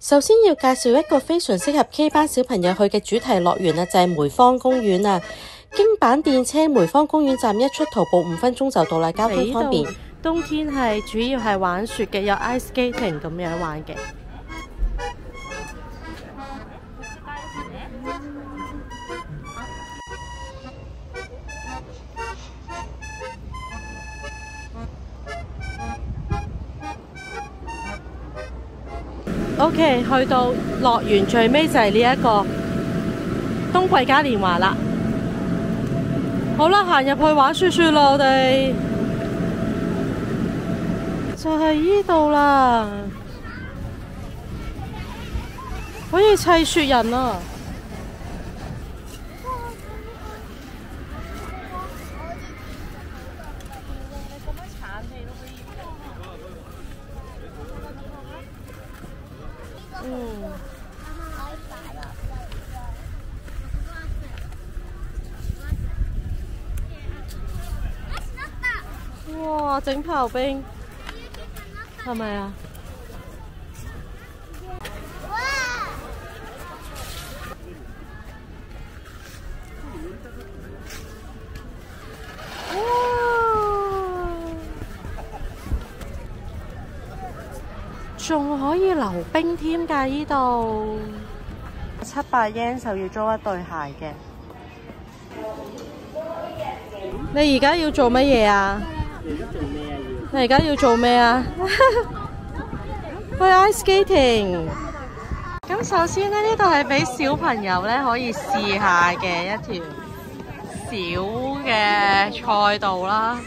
首先要介紹一個非常適合 K 班小朋友去嘅主題樂園啊，就係梅芳公園啊。經板電車梅芳公園站一出，徒步5分鐘就到啦，交通方便。冬天係主要係玩雪嘅，有 ice skating 咁樣玩嘅。OK， 去到樂園最尾就係呢一個冬季嘉年華啦。好啦，行入去玩雪雪啦，我哋就係呢度啦，可以砌雪人啊！哇！整刨冰係咪啊？哇！仲可以溜冰添㗎，呢度700 yen 就要租一對鞋嘅。你而家要做乜嘢啊？你而家要做咩啊？去 ice skating。咁首先咧，呢度係俾小朋友咧可以試下嘅一條小嘅賽道啦。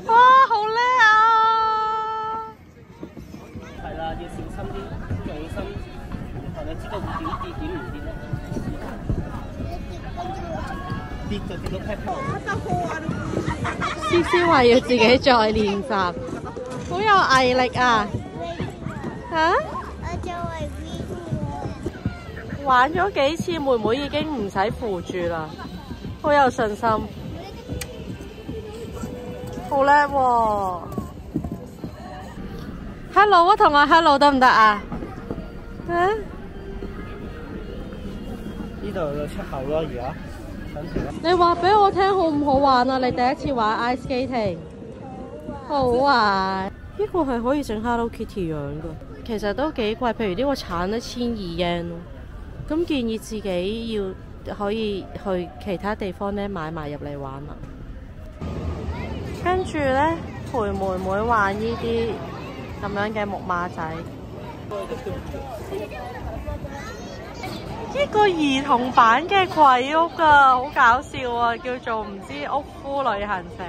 哇，好叻啊！係啦，要小心啲，重心，係咪知道點唔跌咧？跌就跌到 pat pat。思思話要自己再練習，好有毅力啊！嚇？玩咗幾次，妹妹已經唔使扶住啦，好有信心，好叻喎 ！Hello 啊，同我 Hello 得唔得啊？呢度有出口咯，而家。你話俾我聽好唔好玩啊？你第一次玩 ice skating， 好玩。呢個係可以整 Hello Kitty 樣噶，其實都幾貴。譬如呢個橙咧1200 yen 咯，咁建議自己要可以去其他地方咧買埋入嚟玩啦。跟住咧陪妹妹玩呢啲咁樣嘅木馬仔。呢個兒童版嘅鬼屋啊，好搞笑啊！叫做唔知屋夫旅行社。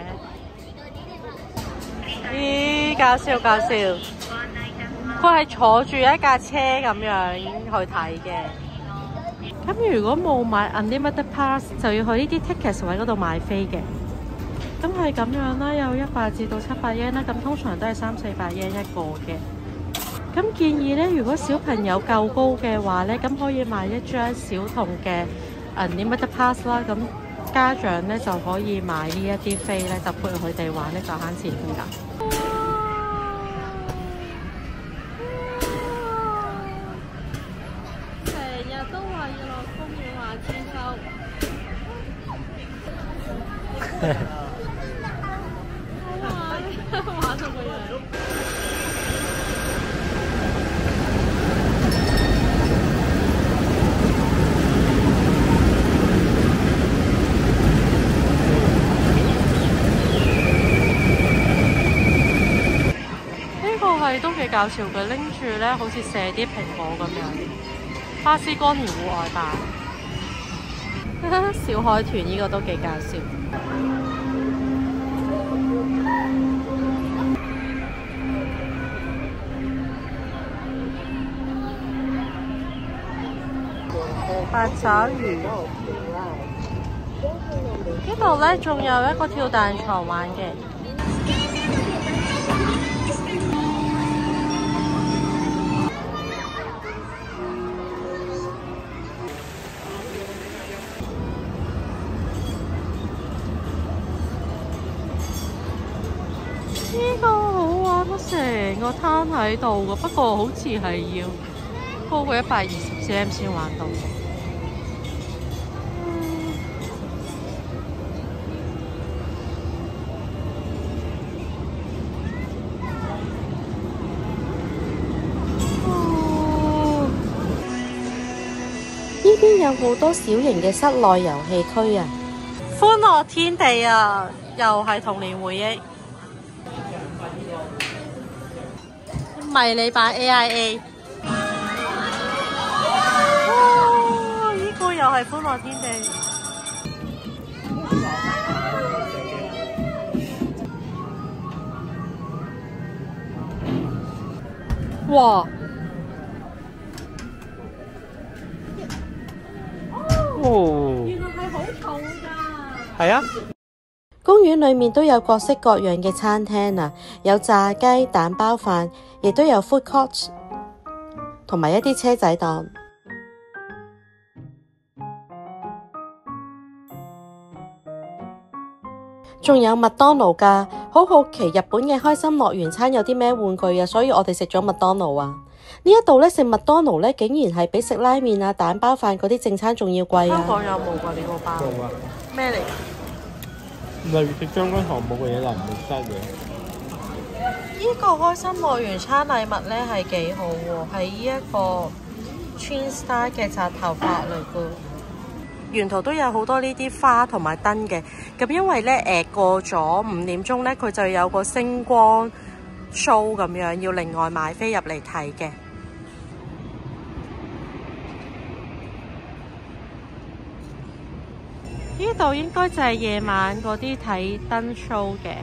咦，搞笑搞笑！佢係坐住一架車咁樣去睇嘅。咁如果冇買 Unlimited Pass， 就要去呢啲 tickets 位嗰度買飛嘅。咁係咁樣啦，有100至到700 yen 啦。咁通常都係300-400 yen 一個嘅。咁建議咧，如果小朋友夠高嘅話咧，咁可以買一張小童嘅 Unlimited Pass 啦。咁家長咧就可以買呢一啲飛咧，就陪佢哋玩咧，就慳錢㗎。成日都話要落公園玩千秋。好玩，玩到個樣。都幾搞笑嘅，拎住咧好似射啲蘋果咁樣，巴斯光年戶外版。小海豚呢個都幾搞笑。八爪魚。呢度咧仲有一個跳彈床玩嘅。呢個好玩，成個攤喺度嘅，不過好似係要高過120cm 先玩到。呢邊有好多小型嘅室內遊戲區啊！歡樂天地啊，又係童年回憶。迷你版 AIA， 哇！呢個又係歡樂天地。哇！哦，原來係好重㗎。係啊。公園裏面都有各式各樣嘅餐廳啊，有炸雞、蛋包飯，亦都有 food court， 同埋一啲車仔檔。仲有麥當勞㗎，好好奇日本嘅開心樂園餐有啲咩玩具啊，所以我哋食咗麥當勞啊。呢一度咧食麥當勞咧，竟然係比食拉麵啊、蛋包飯嗰啲正餐仲要貴啊！香港有冇㗎呢個包？冇啊。咩嚟㗎？例如食將軍糖冇嘅嘢就唔會得嘅。呢個開心樂園餐禮物咧係幾好喎，係呢一個 Twin Star 嘅紮頭髮嚟㗎。沿途都有好多呢啲花同埋燈嘅，咁因為咧過咗5點鐘咧，佢就有個星光 show 咁樣，要另外買飛入嚟睇嘅。呢度應該就係夜晚嗰啲睇燈 show 嘅。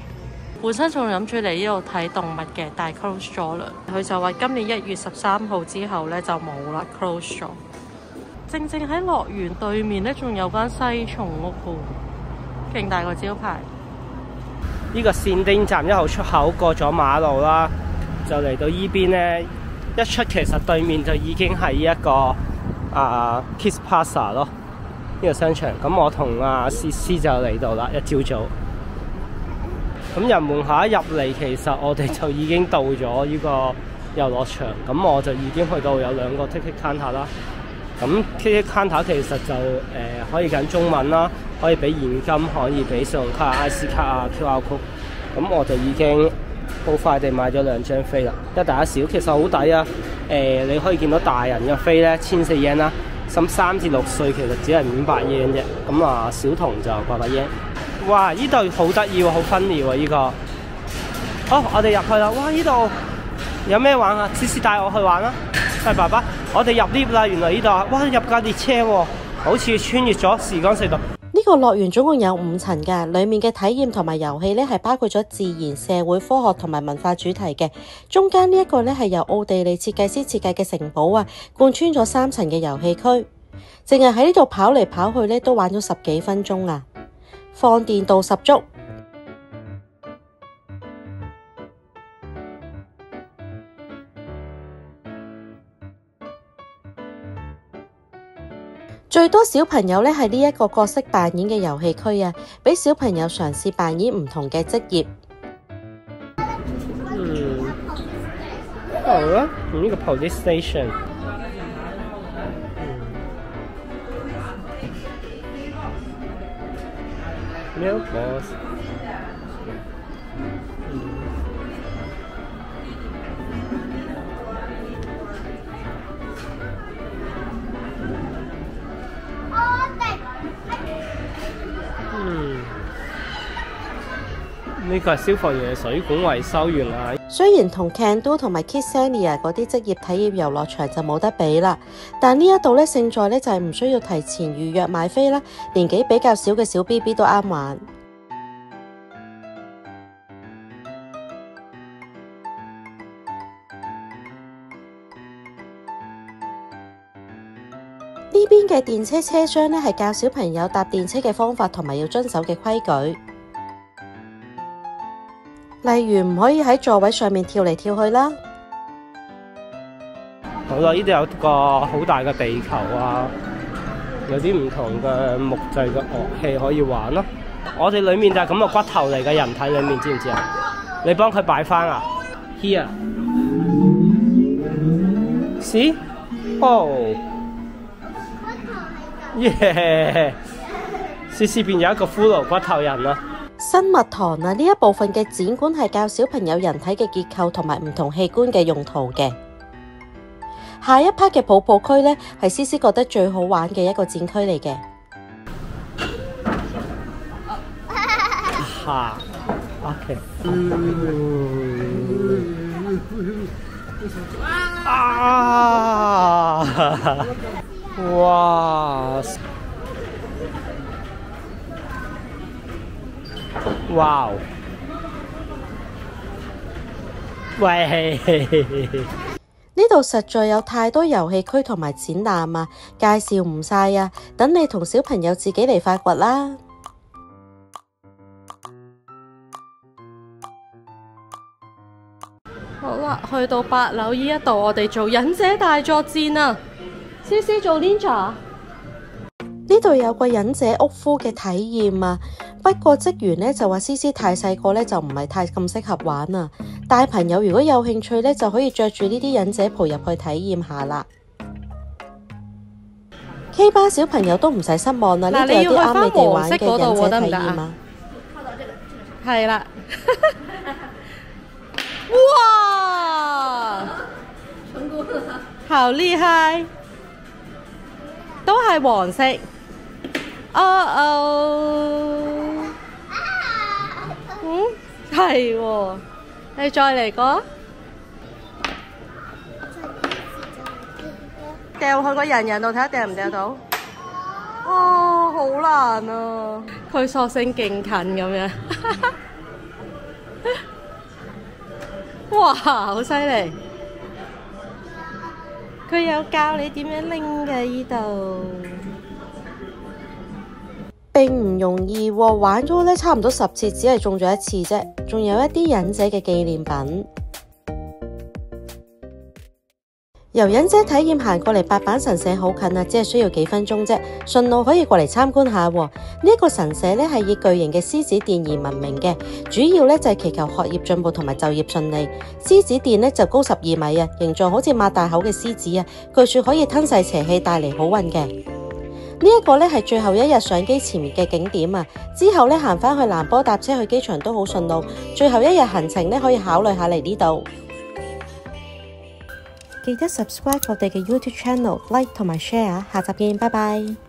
本身仲諗住嚟呢度睇動物嘅，但係 close 咗啦。佢就話今年1月13號之後咧就冇啦 ，close 咗。正正喺樂園對面咧，仲有間西松屋喎，勁大個招牌。呢個善丁站1號出口過咗馬路啦，就嚟到依邊咧，一出其實對面就已經係一個Kids Plaza 咯，呢個商場。咁我同思思就嚟到啦，一朝早。咁入門口一入嚟，其實我哋就已經到咗呢個遊樂場。咁我就已經去到有2個 ticket counter 啦。咁 ticket counter 其實就可以揀中文啦，可以俾現金，可以俾信用卡、IC 卡啊、QR code。咁我就已經好快地買咗2張飛啦，一大一小，其實好抵啊！你可以見到大人嘅飛咧14 yen 啦，咁3至6歲其實只係500 yen 啫。咁小童就800 yen。哇！呢度好得意喎，好分離喎呢個。好，我哋入去啦。哇！呢度有咩玩啊？思思帶我去玩啦。係爸爸，我哋入 lift 啦。原來呢度哇，入架列車喎，好似穿越咗時光隧道。呢個樂園總共有5層㗎，裡面嘅體驗同埋遊戲咧係包括咗自然、社會、科學同埋文化主題嘅。中間呢一個咧係由奧地利設計師設計嘅城堡啊，貫穿咗3層嘅遊戲區。淨係喺呢度跑嚟跑去咧，都玩咗10幾分鐘啊！放電度十足。最多小朋友咧係呢一個角色扮演嘅遊戲區啊，俾小朋友嘗試扮演唔同嘅職業。好啦，呢個 police station。Milk boss。呢個係消防員嘅水管維修員啊。雖然同 Can-Do 同埋 Kidsania 嗰啲職業體驗遊樂場就冇得比啦，但呢一度咧勝在咧就係唔需要提前預約買飛啦，年紀比較小嘅小 BB 都啱玩。呢邊嘅電車車廂咧係教小朋友搭電車嘅方法同埋要遵守嘅規矩。例如唔可以喺座位上面跳嚟跳去啦。好啦，呢度有個好大嘅地球啊，有啲唔同嘅木製嘅樂器可以玩咯。我哋裡面就係咁嘅骨頭嚟嘅人體裡面，知唔知啊？你幫佢擺翻啊 ？Here，See？哦，耶！思思變咗一個骷髏骨頭人啦。生物堂啊，呢一部分嘅展館係教小朋友人體嘅結構同埋唔同器官嘅用途嘅。下一 part 嘅泡泡區呢，係思思覺得最好玩嘅一個展區嚟嘅。嚇，OK。啊！哇！哇！喂！呢度實在有太多遊戲區同埋展覽啊，介紹唔晒啊，等你同小朋友自己嚟發掘啦。好啦，去到8樓呢一度，我哋做忍者大作戰啊！思思做 Ninja。呢度有個忍者屋夫嘅體驗啊，不過職員呢就話思思太細個呢，就唔係太咁適合玩啊。大朋友如果有興趣呢，就可以着住呢啲忍者袍入去體驗下啦。K 班小朋友都唔使失望啦，呢度有啲啱你哋玩嘅忍者體驗啊。係啦。哇！好厲害，都係黃色。係喎，你再嚟過，掉去個人度睇下掉唔掉到。哦，好難啊！佢索性勁近咁樣。哇，好犀利！佢有教你點樣拎嘅呢度，並唔容易喎，玩咗咧差唔多10次，只係中咗1次啫。仲有一啲忍者嘅紀念品。由忍者體驗行過嚟八坂神社好近啊，只係需要幾分鐘啫，順路可以過嚟參觀下。呢一個神社咧係以巨型嘅獅子殿而聞名嘅，主要咧就係祈求學業進步同埋就業順利。獅子殿咧就高12米啊，形狀好似擘大口嘅獅子啊，據說可以吞噬邪氣，帶嚟好運嘅。呢一個咧係最後一日上機前嘅景點啊，之後咧行返去蘭波搭車去機場都好順路。最後一日行程咧可以考慮下嚟呢度。記得 subscribe 我哋嘅 YouTube channel、like 同埋 share，下集見，拜拜。